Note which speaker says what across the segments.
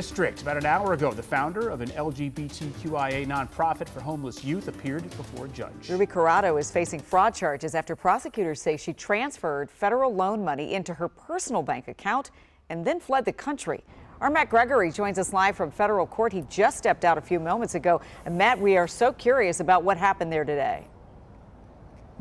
Speaker 1: District. About an hour ago, the founder of an LGBTQIA nonprofit for homeless youth appeared before a judge.
Speaker 2: Ruby Corrado is facing fraud charges after prosecutors say she transferred federal loan money into her personal bank account and then fled the country. Our Matt Gregory joins us live from federal court. He just stepped out a few moments ago. And Matt, we are so curious about what happened there today.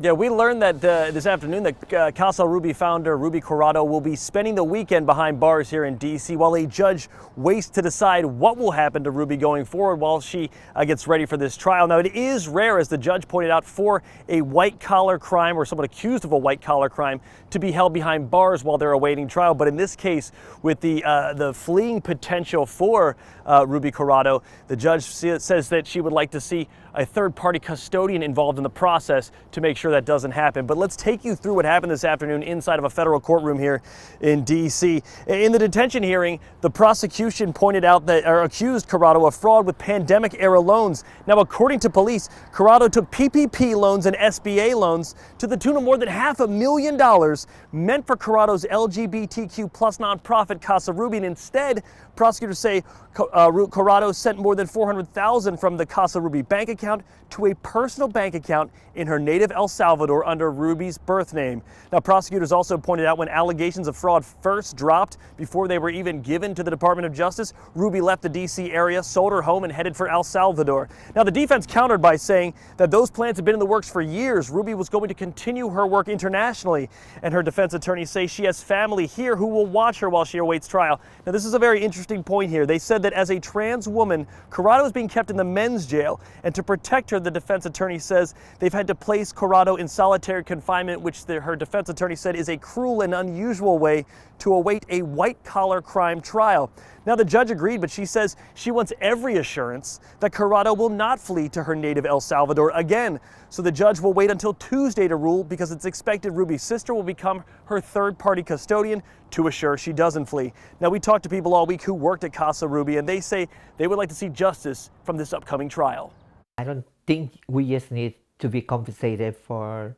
Speaker 3: Yeah, we learned that this afternoon that Casa Ruby founder Ruby Corrado will be spending the weekend behind bars here in D.C. while a judge waits to decide what will happen to Ruby going forward while she gets ready for this trial. Now, it is rare, as the judge pointed out, for a white-collar crime or someone accused of a white-collar crime to be held behind bars while they're awaiting trial. But in this case, with the fleeing potential for Ruby Corrado, the judge says that she would like to see a third-party custodian involved in the process to make sure that doesn't happen. But let's take you through what happened this afternoon inside of a federal courtroom here in D.C. In the detention hearing, the prosecution pointed out that, or accused Corrado of fraud with pandemic-era loans. Now, according to police, Corrado took PPP loans and SBA loans to the tune of more than $500,000 meant for Corrado's LGBTQ plus nonprofit Casa Ruby. And instead, prosecutors say Corrado sent more than $400,000 from the Casa Ruby bank account to a personal bank account in her native El Salvador under Ruby's birth name. Now, prosecutors also pointed out when allegations of fraud first dropped, before they were even given to the Department of Justice, Ruby left the D.C. area, sold her home, and headed for El Salvador. Now, the defense countered by saying that those plans had been in the works for years. Ruby was going to continue her work internationally, and her defense attorneys say she has family here who will watch her while she awaits trial. Now, this is a very interesting point here. They said that as a trans woman, Corrado is being kept in the men's jail, and to protect her, the defense attorney says they've had to place Corrado in solitary confinement, which her defense attorney said is a cruel and unusual way to await a white-collar crime trial. Now, the judge agreed, but she says she wants every assurance that Corrado will not flee to her native El Salvador again. So the judge will wait until Tuesday to rule, because it's expected Ruby's sister will become her third-party custodian to assure she doesn't flee. Now, we talked to people all week who worked at Casa Ruby, and they say they would like to see justice from this upcoming trial.
Speaker 4: I don't think we just need to be compensated for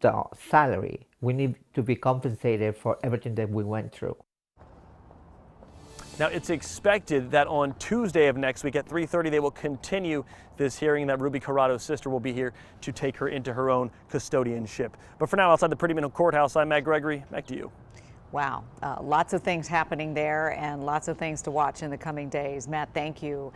Speaker 4: the salary. We need to be compensated for everything that we went through.
Speaker 3: Now, it's expected that on Tuesday of next week at 3:30, they will continue this hearing, that Ruby Corrado's sister will be here to take her into her own custodianship. But for now, outside the Pretty Middle Courthouse, I'm Matt Gregory. Back to you.
Speaker 2: Wow, lots of things happening there and lots of things to watch in the coming days. Matt, thank you.